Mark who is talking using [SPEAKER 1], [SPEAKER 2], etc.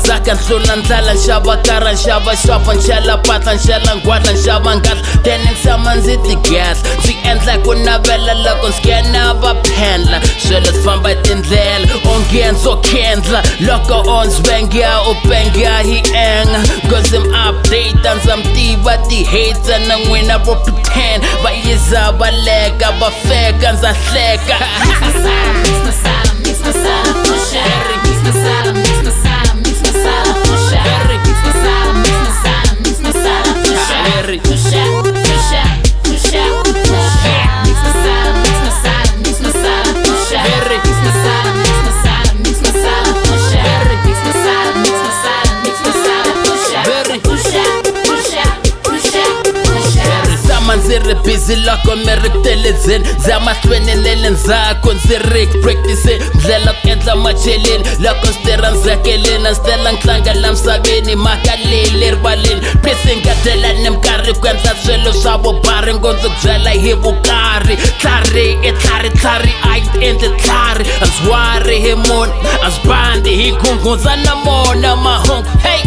[SPEAKER 1] Zaka nhlula ndlala nxava kara nxava xopa nxela patla nxela ngwadla nxava ngatla then ntshama ndzi ti gas swi endla ku navela loko nskena va phendla swilo swi famba hi tindlela onge ndzo khendla loko o ndzi venga u penga hi enga cause I'm update ndza mi tiva ti hater na n'wina vo pretend va yiza va leka va feka ndza hleka Ndzi ri busy loko mi ri ku telezeni za mahlweni nele ndzhaku ndzi ri ku practice ndlela ku endla macheleni loko ndzi tirha ndzhakeleni ndzi tela ntlanga la misaveni mhaka leyi rivaleni please ngadelani minkarhi ku endla swilo swa vubari ngondzi ku byela hi vukarhi tlhari i tlhari a yi endli tlhari a ndzi wari hi munhu a ndzi bandi hi khungudza na mona mahungu hey